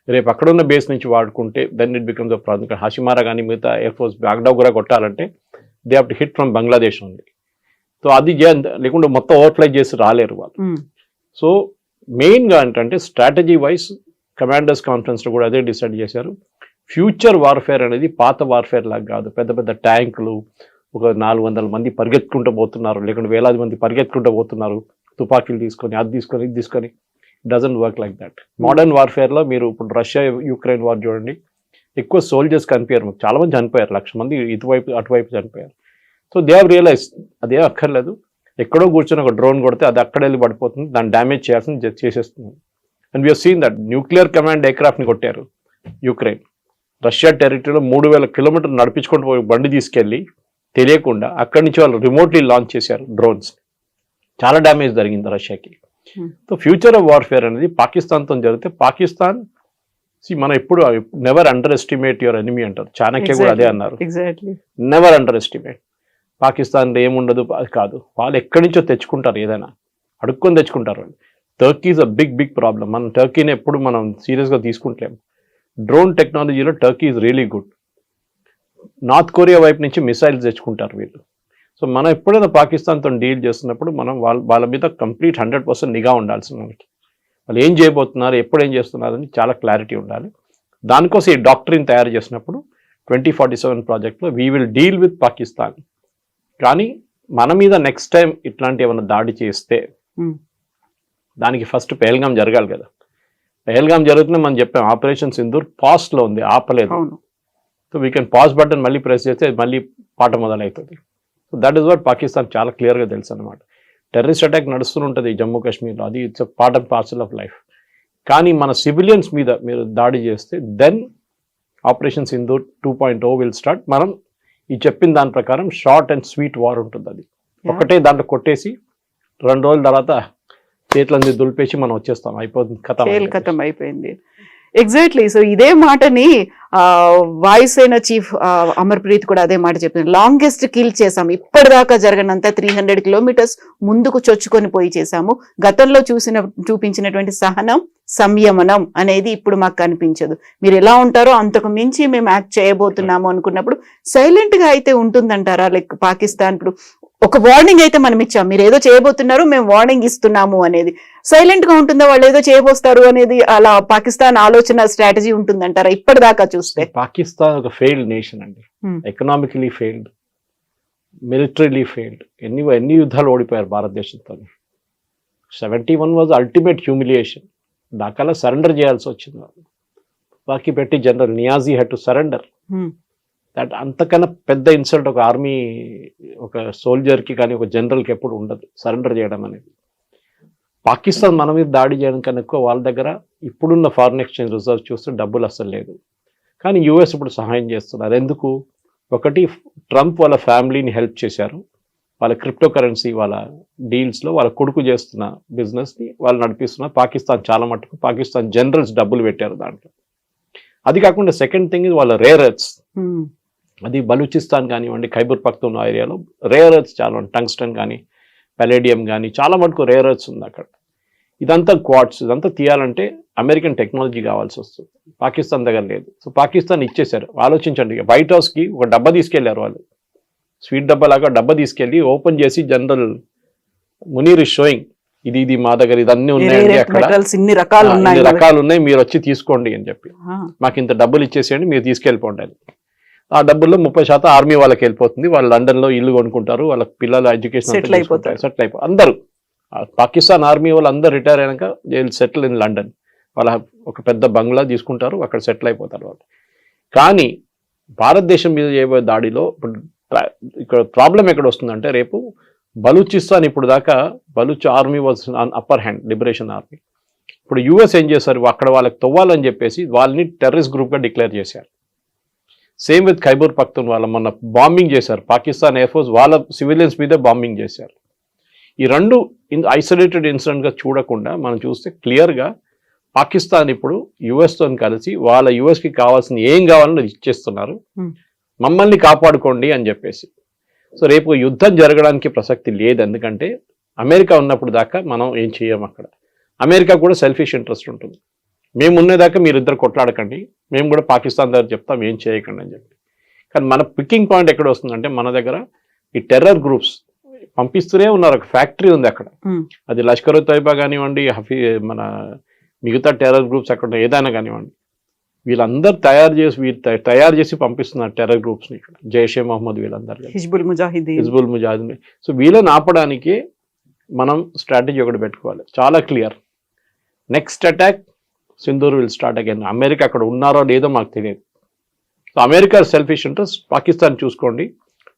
రేపు అక్కడున్న బేస్ నుంచి వాడుకుంటే then it becomes a problem. Hashimara కానీ మిగతా ఎయిర్ ఫోర్స్ బాగ్డోగ్రా కొట్టాలంటే they have to hit from Bangladesh ఉంది. సో అది లేకుంటే మొత్తం ఓవర్ఫ్లై చేసి రాలేరు వాళ్ళు. సో మెయిన్గా ఏంటంటే స్ట్రాటజీ వైజ్ కమాండర్స్ కాన్ఫరెన్స్లో కూడా అదే డిసైడ్ చేశారు. ఫ్యూచర్ వార్ఫేర్ అనేది పాత వార్ఫేర్ లాగా కాదు. పెద్ద పెద్ద ట్యాంకులు, ఒక 400 మంది పరిగెత్తుకుంటూ పోతున్నారు, లేకుంటే వేలాది మంది పరిగెత్తుకుంటూ పోతున్నారు, తుపాకీలు తీసుకొని అది తీసుకొని ఇది తీసుకొని. Doesn't work like that. Modern వార్ఫేర్లో మీరు ఇప్పుడు రష్యా యుక్రెయిన్ వార్ చూడండి, ఎక్కువ సోల్జర్స్ కనిపించారు, చాలా మంది చనిపోయారు, 1,00,000 మంది ఇటువైపు అటువైపు చనిపోయారు. సో దే హావ్ రియలైజ్ అదే అక్కర్లేదు, ఎక్కడో కూర్చొని ఒక డ్రోన్ కొడితే అది అక్కడ వెళ్ళి పడిపోతుంది, దాన్ని డ్యామేజ్ చేయాల్సింది చేసేస్తుంది. And we're seen that nuclear command ఎయిర్క్రాఫ్ట్ని కొట్టారు యుక్రెయిన్. రష్యా టెరిటరీలో 3,000 కిలోమీటర్లు నడిపించుకుంటూ పోయి బండి తీసుకెళ్ళి తెలియకుండా అక్కడి నుంచి వాళ్ళు రిమోట్లీ లాంచ్ చేశారు డ్రోన్స్. చాలా డ్యామేజ్ జరిగింది రష్యాకి. సో ఫ్యూచర్ ఆఫ్ వార్ఫేర్ అనేది పాకిస్తాన్తో జరిగితే పాకిస్తాన్ మనం ఎప్పుడు never under estimate your enemy అంటారు. చాణక్య కూడా అదే అన్నారు, నెవర్ అండర్ ఎస్టిమేట్. పాకిస్తాన్ ఏముండదు అది కాదు, వాళ్ళు ఎక్కడి నుంచో తెచ్చుకుంటారు, ఏదైనా అడుక్కొని తెచ్చుకుంటారు. Turkey is a big problem. మనం టర్కీని ఎప్పుడు మనం సీరియస్గా తీసుకుంటలేము. డ్రోన్ టెక్నాలజీలో Turkey is really good. North Korea వైపు నుంచి మిసైల్స్ తెచ్చుకుంటారు వీళ్ళు. సో మనం ఎప్పుడైనా పాకిస్తాన్తో డీల్ చేస్తున్నప్పుడు మనం వాళ్ళ మీద కంప్లీట్ 100% నిఘా ఉండాల్సింది. మనకి వాళ్ళు ఏం చేయబోతున్నారు, ఎప్పుడు ఏం చేస్తున్నారు అని చాలా క్లారిటీ ఉండాలి. దానికోసం ఈ డాక్టరీని తయారు చేసినప్పుడు 2047 ప్రాజెక్ట్లో we will deal with Pakistan. కానీ మన మీద నెక్స్ట్ టైం ఇట్లాంటి ఏమైనా దాడి చేస్తే దానికి ఫస్ట్ పెహల్గాం జరగాలి కదా. పెహల్గాం జరుగుతున్నా మనం చెప్పాం, ఆపరేషన్ సింధూర్ పాస్ట్లో ఉంది, ఆపలేదు. So we can pass button మళ్ళీ ప్రెస్ చేస్తే మళ్ళీ పాట మొదలవుతుంది. So that is what Pakistan చాలా క్లియర్గా తెలుసు అనమాట. టెర్రరిస్ట్ అటాక్ నడుస్తుంటుంది జమ్మూ కాశ్మీర్లో, అది it's part and parcel of life. కానీ మన సివిలియన్స్ మీద మీరు దాడి చేస్తే then operation Sindoor 2.0 will start. మనం ఈ చెప్పిన దాని ప్రకారం షార్ట్ అండ్ స్వీట్ వార్ ఉంటుంది. అది ఒకటే దాంట్లో కొట్టేసి 2 రోజుల తర్వాత చేతులన్నీ దులిపేసి మనం వచ్చేస్తాం, అయిపోతుంది, కథం అయిపోయింది. ఎగ్జాక్ట్లీ. సో ఇదే మాటని వాయుసేన చీఫ్ అమర్ప్రీత్ కూడా అదే మాట చెప్పింది. లాంగెస్ట్ కిల్ చేసాము, ఇప్పటిదాకా జరగనంత 300 కిలోమీటర్స్ ముందుకు చొచ్చుకొని పోయి చేశాము. గతంలో చూపించినటువంటి సహనం, సంయమనం అనేది ఇప్పుడు మాకు కనిపించదు. మీరు ఎలా ఉంటారో అంతకు మించి మేము యాక్ట్ చేయబోతున్నాము అనుకున్నప్పుడు సైలెంట్ గా అయితే ఉంటుందంటారా? లైక్ పాకిస్తాన్ ఇప్పుడు ఒక వార్నింగ్ అయితే మనం ఇచ్చాం, మీరు ఏదో చేయబోతున్నారు, మేము వార్నింగ్ ఇస్తున్నాము అనేది. సైలెంట్ గా ఉంటుందా, వాళ్ళు ఏదో చేయబోస్తారు అనేది? అలా పాకిస్తాన్ ఆలోచన స్ట్రాటజీ ఉంటుందంటారా ఇప్పటిదాకా చూస్తే? పాకిస్తాన్ ఒక ఫెయిల్డ్ నేషన్ అండి. Economically failed, militarily failed. ఎన్ని యుద్ధాలు ఓడిపోయారు భారతదేశంతో. 71 వాజ్ అల్టిమేట్ హ్యూమిలియేషన్. ఢాకాలో సరెండర్ చేయాల్సి వచ్చింది. బాకీ పెట్టి general Niazi had to surrender. That అంతకన్నా పెద్ద ఇన్సల్ట్ ఒక ఆర్మీ, ఒక సోల్జర్కి కానీ ఒక జనరల్కి ఎప్పుడు ఉండదు సరెండర్ చేయడం అనేది. పాకిస్తాన్ మన మీద దాడి చేయడం కన్నా ఎక్కువ వాళ్ళ దగ్గర ఇప్పుడున్న ఫారిన్ ఎక్స్చేంజ్ రిజర్వ్ చూస్తే డబ్బులు అస్సలు లేదు. కానీ యూఎస్ ఇప్పుడు సహాయం చేస్తున్నారు. ఎందుకు? ఒకటి, ట్రంప్ వాళ్ళ ఫ్యామిలీని హెల్ప్ చేశారు. వాళ్ళ క్రిప్టో కరెన్సీ వాళ్ళ డీల్స్లో వాళ్ళ కొడుకు చేస్తున్న బిజినెస్ని వాళ్ళు నడిపిస్తున్నారు. పాకిస్తాన్ చాలా మటుకు పాకిస్తాన్ జనరల్స్ డబ్బులు పెట్టారు దాంట్లో. అది కాకుండా సెకండ్ థింగ్ ఇది వాళ్ళ రేర్ ఎర్త్స్. అది బలూచిస్తాన్ కానివ్వండి, ఖైబర్ పఖ్తూన్ఖా ఏరియాలో రేర్ ఎర్త్స్ చాలా, టంగ్స్టన్ కానీ పెలేడియం కానీ చాలా మటుకు రేర్ ఎర్త్స్ ఉంది అక్కడ. ఇదంతా క్వార్ట్స్, ఇదంతా తీయాలంటే అమెరికన్ టెక్నాలజీ కావాల్సి వస్తుంది. పాకిస్తాన్ దగ్గర లేదు. సో పాకిస్తాన్ ఇచ్చేశారు. ఆలోచించండి, వైట్ హౌస్కి ఒక డబ్బా తీసుకెళ్లారు వాళ్ళు, స్వీట్ డబ్బా లాగా డబ్బా తీసుకెళ్ళి ఓపెన్ చేసి జనరల్ మునీర్ ఇస్ షోయింగ్, ఇది మా దగ్గర ఇదన్నీ ఉన్నాయండి, అక్కడ ఇన్ని రకాలు ఉన్నాయి, మీరు వచ్చి తీసుకోండి అని చెప్పి, మాకు ఇంత డబ్బులు ఇచ్చేసేయండి, మీరు తీసుకెళ్ళిపోండి. ఆ డబ్బుల్లో 30% ఆర్మీ వాళ్ళకి వెళ్ళిపోతుంది. వాళ్ళు లండన్లో ఇల్లు కొనుక్కుంటారు, వాళ్ళ పిల్లల ఎడ్యుకేషన్ సెటిల్ అయిపోతారు అందరూ. పాకిస్తాన్ ఆర్మీ వాళ్ళు అందరూ రిటైర్ అయినాక సెటిల్ ఇన్ లండన్, వాళ్ళ ఒక పెద్ద బంగ్లా తీసుకుంటారు, అక్కడ సెటిల్ అయిపోతారు వాళ్ళు. కానీ భారతదేశం మీద చేయబోయే దాడిలో ఇప్పుడు ఇక్కడ ప్రాబ్లం ఎక్కడ వస్తుందంటే, రేపు బలూచిస్తాన్, ఇప్పుడు దాకా Baloch army was on upper hand, liberation army. ఇప్పుడు యూఎస్ ఏం చేశారు, అక్కడ వాళ్ళకి తవ్వాలని చెప్పేసి వాళ్ళని టెర్రరిస్ట్ గ్రూప్గా డిక్లేర్ చేశారు. సేమ్ విత్ ఖైబర్ పఖ్తూన్ వాళ్ళ మొన్న బాంబింగ్ చేశారు. పాకిస్తాన్ ఎయిర్ ఫోర్స్ వాళ్ళ సివిలియన్స్ మీదే బాంబింగ్ చేశారు. ఈ రెండు ఐసోలేటెడ్ ఇన్సిడెంట్గా చూడకుండా మనం చూస్తే క్లియర్గా పాకిస్తాన్ ఇప్పుడు యుఎస్తో కలిసి వాళ్ళ యుఎస్కి కావాల్సిన ఏం కావాలని ఇచ్చేస్తున్నారు, మమ్మల్ని కాపాడుకోండి అని చెప్పేసి. సో రేపు యుద్ధం జరగడానికి ప్రసక్తి లేదు. ఎందుకంటే అమెరికా ఉన్నప్పుడు దాకా మనం ఏం చేయం అక్కడ. అమెరికా కూడా సెల్ఫిష్ ఇంట్రెస్ట్ ఉంటుంది. మేము ఉన్నదాకా మీరిద్దరు కొట్లాడకండి, మేము కూడా పాకిస్తాన్ దగ్గర చెప్తాం ఏం చేయకండి అని చెప్పి. కానీ మన పికింగ్ పాయింట్ ఎక్కడ వస్తుందంటే, మన దగ్గర ఈ టెర్రర్ గ్రూప్స్ పంపిస్తూనే ఉన్నారు. ఒక ఫ్యాక్టరీ ఉంది అక్కడ, ఉమ్, అది లష్కర్ తోయిబా కానివ్వండి, మన మిగతా టెర్రర్ గ్రూప్స్ అక్కడ ఏదైనా కానివ్వండి, వీళ్ళందరూ తయారు చేసి పంపిస్తున్నారు టెర్రర్ గ్రూప్స్ని ఇక్కడ, జైషే మహమ్మద్ వీళ్ళందరూ, హిజ్బుల్ ముజాహిదీన్. హిజ్బుల్ ముజాహిదీన్. సో వీళ్ళని ఆపడానికి మనం స్ట్రాటజీ ఒకటి పెట్టుకోవాలి, చాలా clear. Next attack Sindoor will start again. America అక్కడ ఉన్నారో లేదో మాకు తెలియదు. So America selfish interest, Pakistan చూసుకోండి,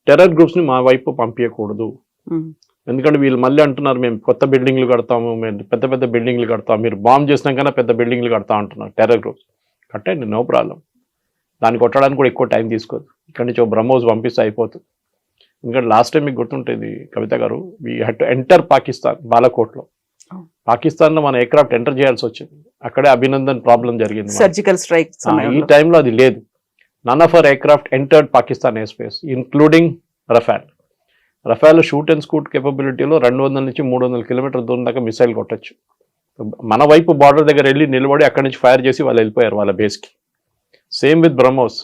టెర్రర్ గ్రూప్స్ని మా వైపు పంపించకూడదు. ఉమ్, ఎందుకంటే వీళ్ళు మళ్ళీ అంటున్నారు మేము కొత్త బిల్డింగ్లు కడతాము, మేము పెద్ద పెద్ద బిల్డింగ్లు కడతాము, మీరు బాంబ్ చేసినాకన్నా పెద్ద బిల్డింగ్లు కడతా అంటున్నారు టెర్రర్ గ్రూప్స్. కట్టండి, నో ప్రాబ్లం. దాన్ని కొట్టడానికి కూడా ఎక్కువ టైం తీసుకోదు. ఇక్కడి నుంచి బ్రహ్మోస్ పంపిస్తే అయిపోతుంది. ఎందుకంటే లాస్ట్ టైం మీకు గుర్తుంటుంది Kavitha garu, we had to enter Pakistan, బాలాకోట్లో. పాకిస్తాన్లో మన ఎయిర్క్రాఫ్ట్ ఎంటర్ చేయాల్సి వచ్చింది, అక్కడే అభినందన్ ప్రాబ్లం జరిగింది. సర్జికల్ స్ట్రైక్ ఈ టైంలో అది లేదు. None of our aircraft entered Pakistan air space, including Rafale. Rafale shoot and scoot కేపబిలిటీలో 200 నుంచి 300 కిలోమీటర్ దూరం దాకా మిసైల్ కొట్టచ్చు. మన వైపు బార్డర్ దగ్గర వెళ్ళి నిలబడి అక్కడి నుంచి ఫైర్ చేసి వాళ్ళు వెళ్ళిపోయారు వాళ్ళ బేస్కి. Same with BrahMos,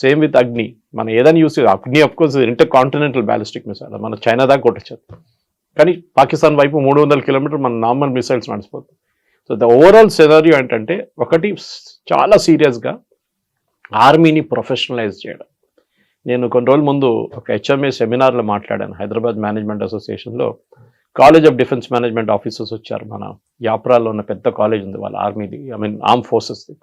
same with Agni. మనం ఏదైనా యూస్ చేయాలి, Agni of course intercontinental ballistic missile, మన చైనా దాకా కొట్టచ్చు. కానీ పాకిస్తాన్ వైపు 300 కిలోమీటర్ మన నార్మల్ మిసైల్స్ నడిచిపోతుంది. సో ద ఓవరాల్ సినారియో ఏంటంటే, ఒకటి చాలా సీరియస్గా ఆర్మీని ప్రొఫెషనలైజ్ చేయడం. నేను కొన్ని రోజుల ముందు ఒక హెచ్ఎంఏ సెమినార్లో మాట్లాడాను, హైదరాబాద్ మేనేజ్మెంట్ అసోసియేషన్లో. College of defence management officers వచ్చారు. మన యాప్రాలో ఉన్న పెద్ద కాలేజ్ ఉంది వాళ్ళ ఆర్మీది, ఆర్మ్ ఫోర్సెస్ది.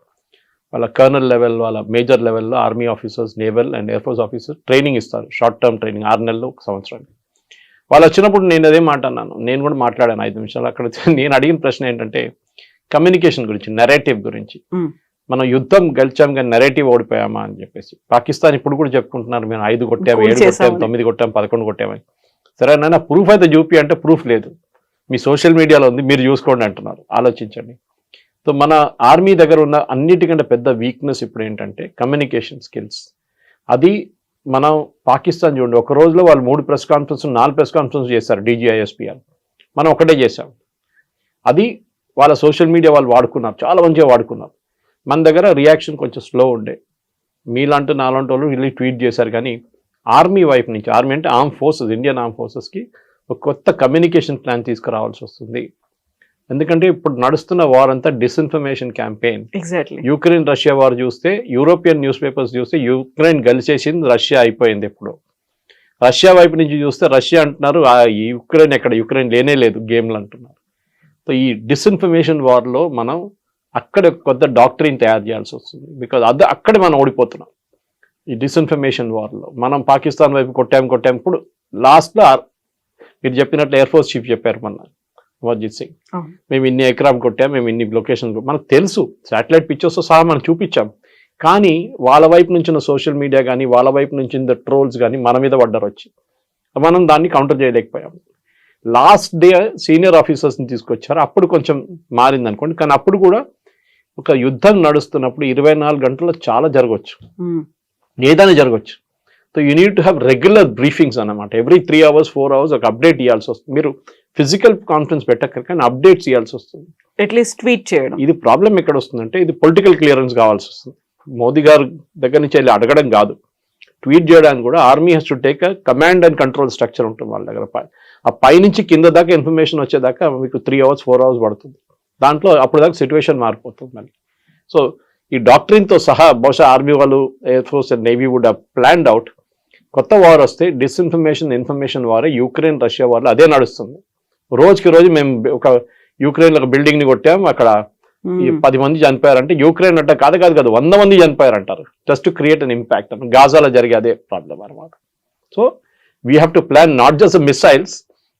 వాళ్ళ కర్నల్ లెవెల్, వాళ్ళ మేజర్ లెవెల్లో army officers, naval and air force officers training ఇస్తారు, షార్ట్ టర్మ్ ట్రైనింగ్, 6 నెలలు 1 సంవత్సరానికి. వాళ్ళు వచ్చినప్పుడు నేను అదే మాట అన్నాను, నేను కూడా మాట్లాడాను 5 నిమిషాలు అక్కడ. నేను అడిగిన ప్రశ్న ఏంటంటే కమ్యూనికేషన్ గురించి, నెరేటివ్ గురించి. మనం యుద్ధం గెలిచాం కానీ నెరేటివ్ ఓడిపోయామా అని చెప్పేసి. పాకిస్తాన్ ఇప్పుడు కూడా చెప్పుకుంటున్నారు మేము 5 కొట్టాము, 7 కొట్టాము, 9 కొట్టాము, 11 కొట్టామని. సరే నాయన, ప్రూఫ్ అయితే చూపి అంటే ప్రూఫ్ లేదు, మీ సోషల్ మీడియాలో ఉంది, మీరు చూసుకోండి అంటున్నారు. ఆలోచించండి. సో మన ఆర్మీ దగ్గర ఉన్న అన్నిటికంటే పెద్ద వీక్నెస్ ఇప్పుడు ఏంటంటే కమ్యూనికేషన్ స్కిల్స్. అది మనం పాకిస్తాన్ చూడండి, ఒక రోజులో వాళ్ళు 3 ప్రెస్ కాన్ఫరెన్స్ 4 ప్రెస్ కాన్ఫరెన్స్ చేశారు DGISPR, మనం ఒకటే చేశాం. అది వాళ్ళ సోషల్ మీడియా వాళ్ళు వాడుకున్నారు, చాలా మంచిగా వాడుకున్నారు. మన దగ్గర రియాక్షన్ కొంచెం స్లో ఉండే. మీలాంటి నాలాంటి వాళ్ళు వెళ్ళి ట్వీట్ చేశారు. కానీ ఆర్మీ వైపు నుంచి, ఆర్మీ అంటే ఆర్మ్ ఫోర్సెస్, ఇండియన్ ఆర్మ్ ఫోర్సెస్కి ఒక కొత్త కమ్యూనికేషన్ ప్లాన్ తీసుకురావాల్సి వస్తుంది. ఎందుకంటే ఇప్పుడు నడుస్తున్న వార్ అంతా disinformation campaign. Exactly. Ukraine Russia war చూస్తే, యూరోపియన్ న్యూస్ పేపర్స్ చూస్తే యుక్రెయిన్ గెలిచేసింది, రష్యా అయిపోయింది. ఇప్పుడు రష్యా వైపు నుంచి చూస్తే రష్యా అంటున్నారు యుక్రెయిన్ ఎక్కడ, యుక్రెయిన్ లేనే లేదు గేమ్లు అంటున్నారు. సో ఈ డిస్ఇన్ఫర్మేషన్ వార్లో మనం అక్కడ కొత్త డాక్టరీని తయారు చేయాల్సి వస్తుంది. బికాజ్ అక్కడే మనం ఓడిపోతున్నాం ఈ డిస్ఇన్ఫర్మేషన్ వార్లో. మనం పాకిస్తాన్ వైపు కొట్టాం. ఇప్పుడు లాస్ట్లో మీరు చెప్పినట్లు ఎయిర్ ఫోర్స్ చీఫ్ చెప్పారు మొన్న, అమర్జిత్ సింగ్, మేము ఇన్ని ఎయిర్క్రాఫ్ట్ కొట్టాం, మేము ఇన్ని లొకేషన్. మనకు తెలుసు, శాటిలైట్ పిక్చర్స్తో సహా మనం చూపించాం. కానీ వాళ్ళ వైపు నుంచి ఉన్న సోషల్ మీడియా కానీ, వాళ్ళ వైపు నుంచి ఉన్న ట్రోల్స్ కానీ మన మీద పడ్డారు వచ్చి, మనం దాన్ని కౌంటర్ చేయలేకపోయాం. లాస్ట్ డే సీనియర్ ఆఫీసర్స్ని తీసుకొచ్చారు, అప్పుడు కొంచెం మారింది అనుకోండి. కానీ అప్పుడు కూడా ఒక యుద్ధం నడుస్తున్నప్పుడు 24 గంటల్లో చాలా జరగవచ్చు, ఏదైనా జరగవచ్చు. So you need to have regular briefings అన్నమాట. ఎవ్రీ 3 hours 4 hours ఒక అప్డేట్ ఇవ్వాల్సి వస్తుంది. మీరు ఫిజికల్ కాన్ఫరెన్స్ పెట్టక్కర్ కానీ అప్డేట్స్ ఇవ్వాల్సి వస్తుంది, అట్లీస్ట్ ట్వీట్ చేయడం. ఇది ప్రాబ్లం ఎక్కడ వస్తుందంటే, ఇది పొలిటికల్ క్లియరెన్స్ కావాల్సి వస్తుంది. మోదీ గారు దగ్గర నుంచి వెళ్ళి అడగడం కాదు, ట్వీట్ చేయడానికి కూడా army has to take command and control structure ఉంటుంది వాళ్ళ దగ్గర. ఆ పైనుంచి కింద దాకా ఇన్ఫర్మేషన్ వచ్చేదాకా మీకు 3 hours 4 hours పడుతుంది. దాంట్లో అప్పుడు దాకా సిచ్యువేషన్ మారిపోతుంది మళ్ళీ. సో ఈ డాక్టరీన్తో సహా బహుశా ఆర్మీ వాళ్ళు, air force and navy would have planned out. కొత్త వార్ వస్తే ఇన్ఫర్మేషన్ వారే, యుక్రెయిన్ రష్యా వార్లో అదే నడుస్తుంది. రోజుకి రోజు మేము ఒక యుక్రెయిన్లో ఒక బిల్డింగ్ని కొట్టాం, అక్కడ 10 మంది చనిపోయారంటే యుక్రెయిన్ అంటే కాదు 100 మంది చనిపోయారంటారు, just to create an impact. గాజాలో జరిగే అదే ప్రాబ్లం అనమాట. So we have to plan not just missiles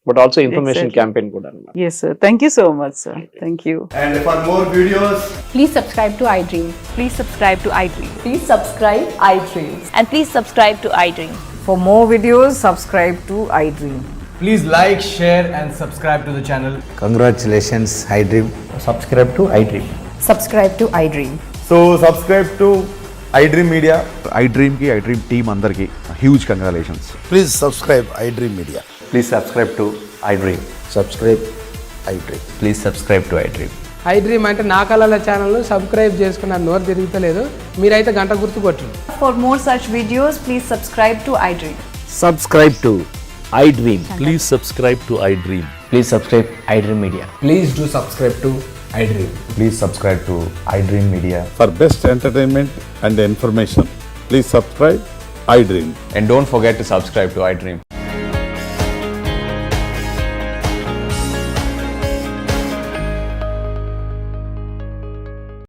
but also information campaign kuda anamata. Yes sir, thank you so much sir, thank you. And for more videos, please subscribe to iDream. Please subscribe to iDream. Please subscribe iDream. And please subscribe to iDream. For more videos, subscribe to iDream. please like, share and subscribe to the channel. Congratulations, iDream. Subscribe to iDream. Subscribe to iDream. So subscribe to iDream Media. iDream ki iDream team andarki huge congratulations. Please subscribe iDream Media. Please subscribe to iDream. Subscribe iDream. Please subscribe to iDream. iDream అంటే నా కళల ఛానల్ను subscribe చేసుకున్న నోరు తిరుగుతలేదు, మీరైతే గంట గుర్తు కొట్టండి. For more such videos, please subscribe to iDream. Subscribe to iDream. Please subscribe to iDream. Please subscribe iDream Media. Please do subscribe to iDream. Please subscribe to iDream Media. For best entertainment and information, please subscribe iDream. And don't forget to subscribe to iDream.